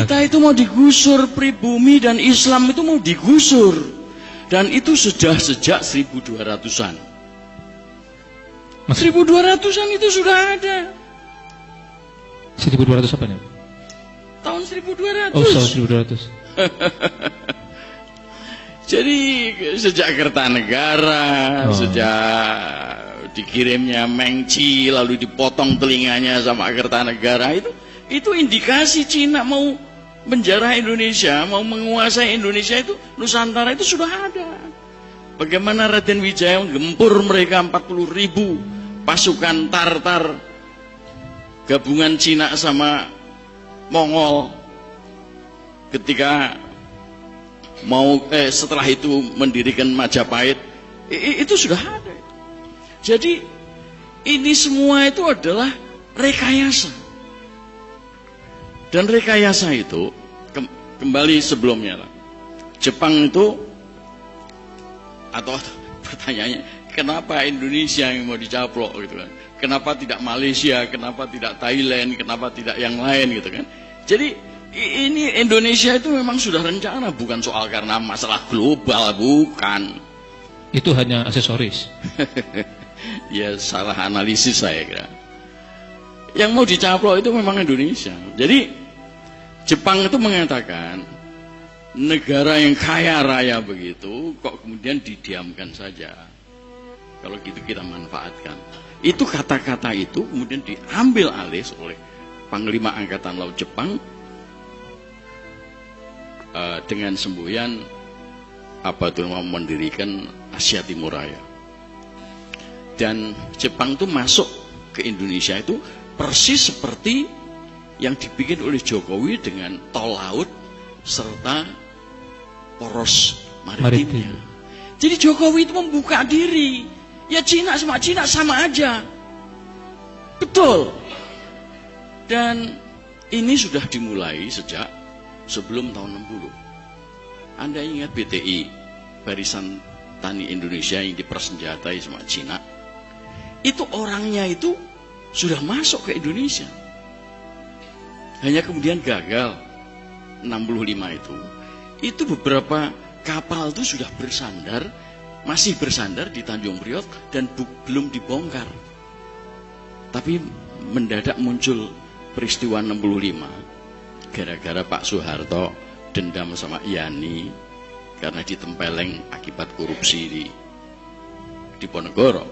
Kita itu mau digusur, pribumi dan Islam itu mau digusur. Dan itu sudah sejak 1200-an. 1200-an itu sudah ada. 1200 apa nih? Tahun 1200. Oh, tahun 1200. Jadi sejak Kertanegara, sejak dikirimnya Mengci, lalu dipotong telinganya sama Kertanegara, itu indikasi Cina mau menjarah Indonesia, mau menguasai Indonesia, itu Nusantara itu sudah ada. Bagaimana Raden Wijaya menggempur mereka 40.000 pasukan Tartar, gabungan Cina sama Mongol, ketika mau setelah itu mendirikan Majapahit, itu sudah ada. Jadi ini semua itu adalah rekayasa. Dan rekayasa itu kembali sebelumnya lah. Jepang itu, atau pertanyaannya, kenapa Indonesia yang mau dicaplok gitu kan? Kenapa tidak Malaysia? Kenapa tidak Thailand? Kenapa tidak yang lain gitu kan? Jadi ini Indonesia itu memang sudah rencana, bukan soal karena masalah global, bukan. Itu hanya aksesoris. Ya salah analisis saya kira. Yang mau dicaplok itu memang Indonesia. Jadi Jepang itu mengatakan negara yang kaya raya begitu kok kemudian didiamkan saja. Kalau gitu kita manfaatkan. Itu kata-kata itu kemudian diambil alih oleh Panglima Angkatan Laut Jepang dengan semboyan mendirikan Asia Timur Raya. Dan Jepang itu masuk ke Indonesia itu persis seperti yang dibikin oleh Jokowi dengan tol laut serta poros maritimnya. Jadi Jokowi itu membuka diri. Ya Cina sama aja. Betul. Dan ini sudah dimulai sejak sebelum tahun 60. Anda ingat BTI, Barisan Tani Indonesia yang dipersenjatai sama Cina? Itu orangnya itu sudah masuk ke Indonesia. Hanya kemudian gagal 65 itu. Itu beberapa kapal itu sudah bersandar, masih bersandar di Tanjung Priok dan belum dibongkar. Tapi mendadak muncul peristiwa 65 gara-gara Pak Soeharto dendam sama Yani karena ditempeleng akibat korupsi di Ponegoro.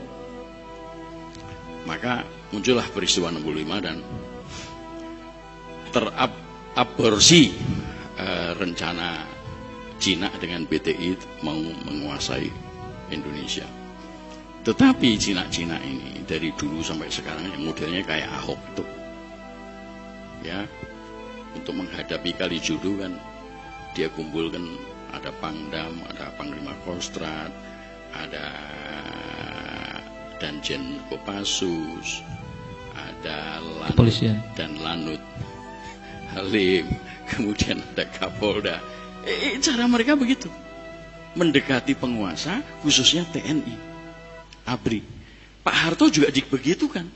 Maka muncullah peristiwa 65 dan teraborsi rencana Cina dengan BTI mau menguasai Indonesia. Tetapi Cina-Cina ini dari dulu sampai sekarang yang modelnya kayak Ahok tuh. Ya, untuk menghadapi Kalijodo kan dia kumpulkan ada Pangdam, ada Panglima Kostrad, ada Danjen Kopassus, ada Lanut dan Lanut Halim, kemudian ada Kapolda. Cara mereka begitu, mendekati penguasa, khususnya TNI, ABRI. Pak Harto juga begitu kan,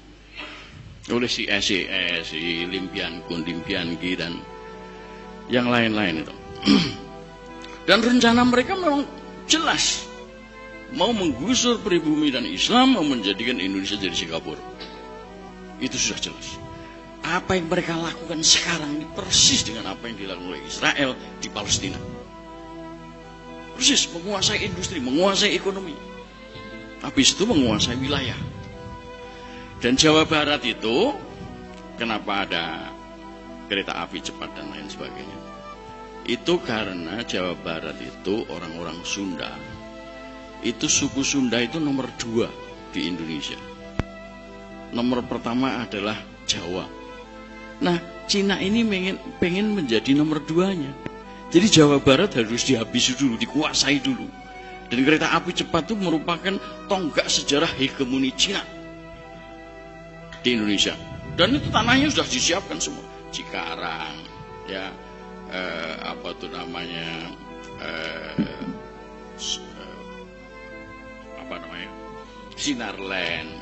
oleh si SES, si Limpianki dan yang lain-lain itu. Dan rencana mereka memang jelas, mau menggusur pribumi dan Islam, mau menjadikan Indonesia jadi Singapura. Itu sudah jelas. Apa yang mereka lakukan sekarang ini persis dengan apa yang dilakukan oleh Israel di Palestina. Persis menguasai industri, menguasai ekonomi. Habis itu menguasai wilayah. Dan Jawa Barat itu kenapa ada kereta api cepat dan lain sebagainya? Itu karena Jawa Barat itu orang-orang Sunda. Itu suku Sunda itu nomor 2 di Indonesia. Nomor pertama adalah Jawa. Nah, Cina ini pengen menjadi nomor 2-nya. Jadi Jawa Barat harus dihabisi dulu, dikuasai dulu. Dan kereta api cepat itu merupakan tonggak sejarah hegemoni Cina di Indonesia. Dan itu tanahnya sudah disiapkan semua. Cikarang, ya, Sinarland,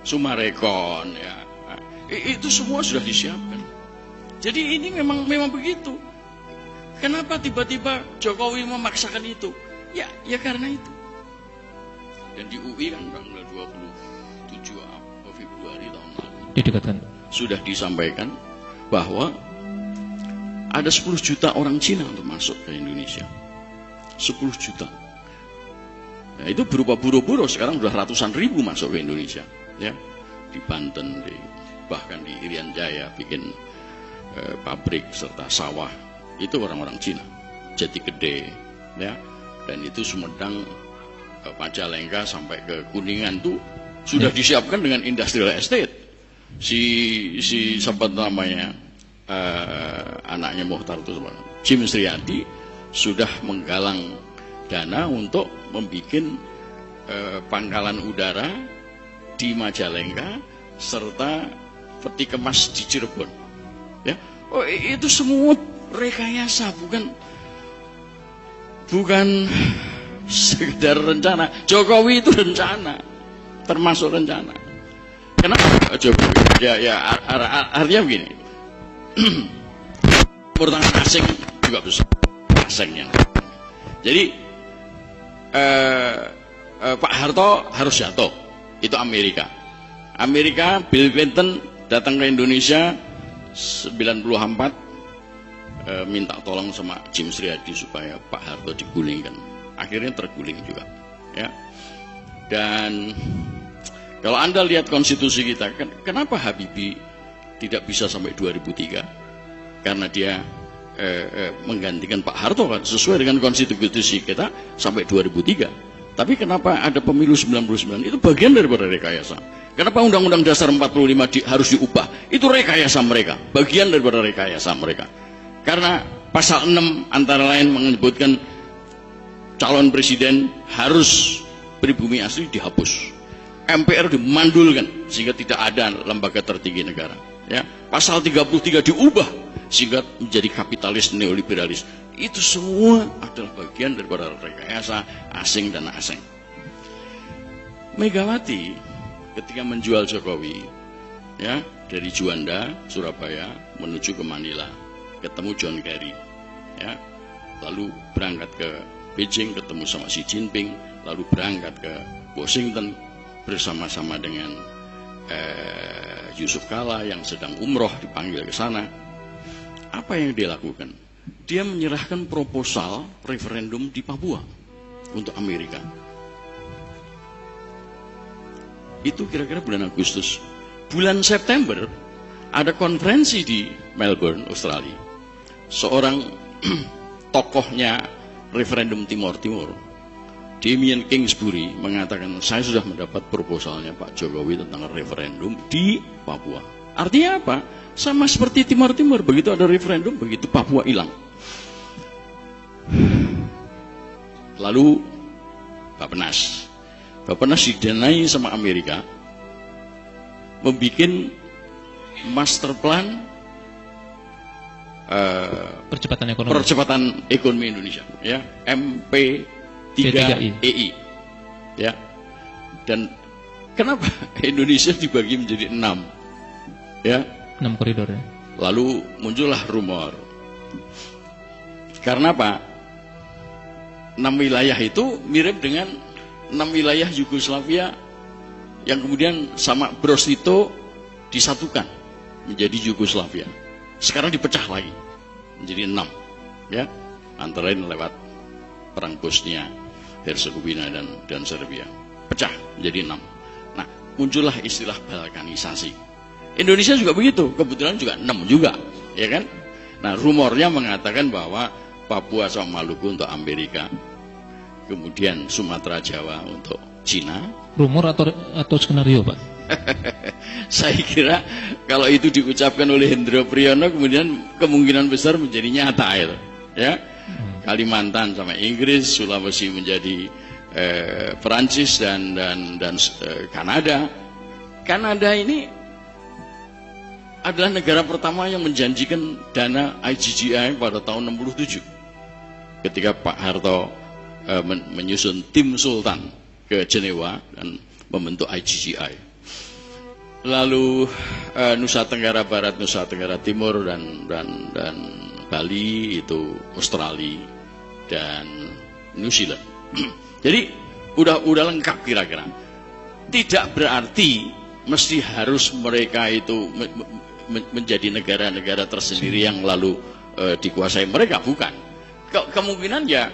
Sumarekon, ya. Itu semua sudah disiapkan. Jadi ini memang begitu. Kenapa tiba-tiba Jokowi memaksakan itu? Ya karena itu. Dan di UI kan tanggal 27 Februari tahun lalu didekatkan. Sudah disampaikan bahwa ada 10 juta orang Cina untuk masuk ke Indonesia. 10 juta. Nah, itu berupa buruh-buruh sekarang sudah ratusan ribu masuk ke Indonesia, ya. Di Banten, bahkan di Irian Jaya bikin pabrik serta sawah. Itu orang-orang Cina. Jati Gede, ya. Dan itu Sumedang, Majalengka sampai ke Kuningan tuh sudah disiapkan dengan industrial estate. Si sempat namanya anaknya Mohtar itu Jim Sriadi sudah menggalang dana untuk membuat pangkalan udara di Majalengka serta peti kemas di Cirebon. Ya, itu semua rekayasa, bukan sekedar rencana. Jokowi itu rencana, termasuk rencana. Kenapa Jokowi? Artinya begini. Pertangan asing juga besar, asingnya. Jadi Pak Harto harus jatuh, itu Amerika. Bill Clinton datang ke Indonesia 94, minta tolong sama Jim Sriadi supaya Pak Harto digulingkan. Akhirnya terguling juga, ya. Dan kalau Anda lihat konstitusi kita, kenapa Habibie tidak bisa sampai 2003? Karena dia menggantikan Pak Harto kan sesuai dengan konstitusi kita sampai 2003. Tapi kenapa ada pemilu 99? Itu bagian daripada rekayasa. Kenapa Undang-Undang Dasar 45 harus diubah? Itu rekayasa mereka, bagian daripada rekayasa mereka. Karena pasal 6 antara lain menyebutkan calon presiden harus pribumi asli dihapus. MPR dimandulkan sehingga tidak ada lembaga tertinggi negara. Ya, pasal 33 diubah sehingga menjadi kapitalis neoliberalis. Itu semua adalah bagian daripada rekayasa asing dan asing. Megawati ketika menjual Jokowi, ya, dari Juanda, Surabaya menuju ke Manila, ketemu John Kerry, ya, lalu berangkat ke Beijing ketemu sama Xi Jinping, lalu berangkat ke Washington bersama-sama dengan Yusuf Kala yang sedang umroh dipanggil ke sana. Apa yang dia lakukan? Dia menyerahkan proposal referendum di Papua untuk Amerika. Itu kira-kira bulan Agustus. Bulan September ada konferensi di Melbourne, Australia. Seorang tokohnya referendum Timor Timur, Damien Kingsbury, mengatakan saya sudah mendapat proposalnya Pak Jokowi tentang referendum di Papua. Artinya apa? Sama seperti Timor Timur, begitu ada referendum, begitu Papua hilang. Lalu Bappenas didanai sama Amerika, membuat master plan percepatan ekonomi Indonesia, ya, MP3EI, ya. Dan kenapa Indonesia dibagi menjadi 6, ya, 6 koridor, ya. Lalu muncullah rumor. Karena apa? 6 wilayah itu mirip dengan 6 wilayah Yugoslavia yang kemudian sama Bros Tito disatukan menjadi Yugoslavia. Sekarang dipecah lagi menjadi 6, ya, antara lain lewat perang Bosnia, Herzegovina dan Serbia. Pecah menjadi 6. Nah, muncullah istilah balkanisasi. Indonesia juga begitu, kebetulan juga 6 juga, ya kan? Nah, rumornya mengatakan bahwa Papua sama Maluku untuk Amerika, kemudian Sumatera Jawa untuk Cina. Rumor atau skenario, Pak? Saya kira kalau itu diucapkan oleh Hendro Priyono, kemudian kemungkinan besar menjadi nyata itu, ya. Kalimantan sama Inggris, Sulawesi menjadi Perancis dan Kanada. Kanada ini adalah negara pertama yang menjanjikan dana IGGI pada tahun 67. Ketika Pak Harto menyusun tim Sultan ke Jenewa dan membentuk IGGI. lalu Nusa Tenggara Barat, Nusa Tenggara Timur dan Bali itu Australia dan New Zealand. Jadi udah lengkap kira-kira. Tidak berarti mesti harus mereka itu menjadi negara-negara tersendiri yang lalu dikuasai mereka, bukan. Kemungkinan ya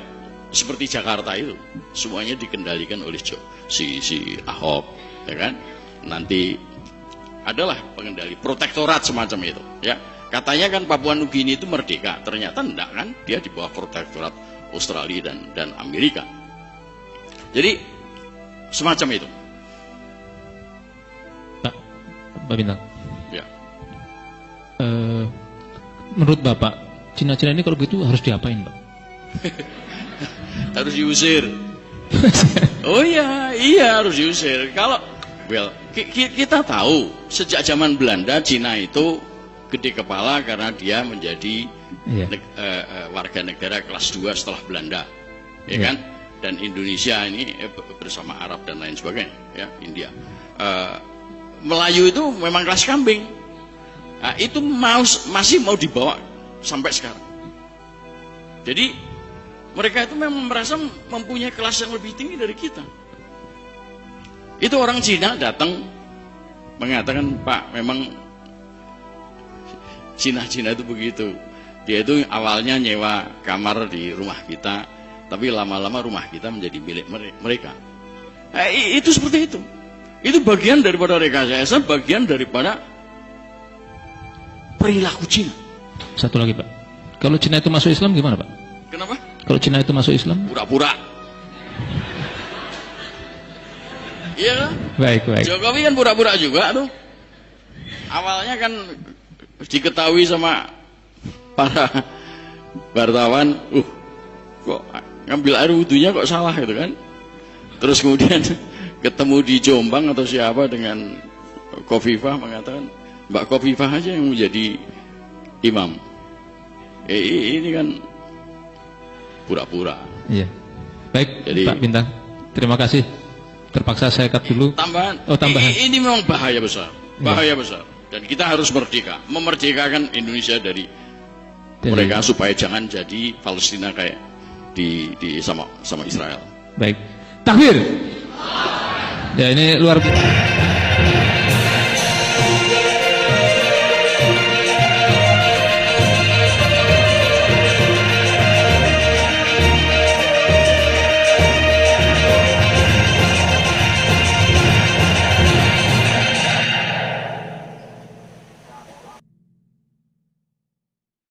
seperti Jakarta itu semuanya dikendalikan oleh si Ahok, ya kan? Nanti adalah pengendali protektorat semacam itu, ya. Katanya kan Papua Nugini itu merdeka, ternyata enggak kan? Dia di bawah protektorat Australia dan Amerika. Jadi semacam itu. Pak Bintang. Ya. Menurut Bapak, Cina-Cina ini kalau gitu harus diapain, Pak? Harus diusir. Oh iya harus diusir. Kalau kita tahu sejak zaman Belanda Cina itu gede kepala karena dia menjadi warga negara kelas 2 setelah Belanda, ya kan? Dan Indonesia ini bersama Arab dan lain sebagainya, ya, India. Melayu itu memang kelas kambing. Nah, itu masih mau dibawa sampai sekarang. Jadi mereka itu memang merasa mempunyai kelas yang lebih tinggi dari kita. Itu orang Cina datang mengatakan, Pak, memang Cina itu begitu. Dia itu awalnya nyewa kamar di rumah kita, tapi lama-lama rumah kita menjadi milik mereka. Itu seperti itu. Itu bagian daripada rekayasa, bagian daripada perilaku Cina. Satu lagi, Pak. Kalau Cina itu masuk Islam gimana, Pak? Kenapa? Kalau Cina itu masuk Islam? Pura-pura. Iya kan? Baik. Jokowi kan pura-pura juga tuh. Awalnya kan diketahui sama para wartawan, kok ngambil air wudhunya kok salah gitu kan. Terus kemudian ketemu di Jombang atau siapa dengan Khofifah mengatakan, Mbak Khofifah aja yang menjadi imam. Ini kan pura-pura. Iya. Baik, jadi, Pak Bintang. Terima kasih. Terpaksa saya cut dulu. Tambahan. Ini memang bahaya besar. Bahaya besar. Dan kita harus merdeka. Memerdekakan Indonesia dari mereka supaya jangan jadi Palestina kayak di sama Israel. Baik. Takbir. Ya, ini luar biasa.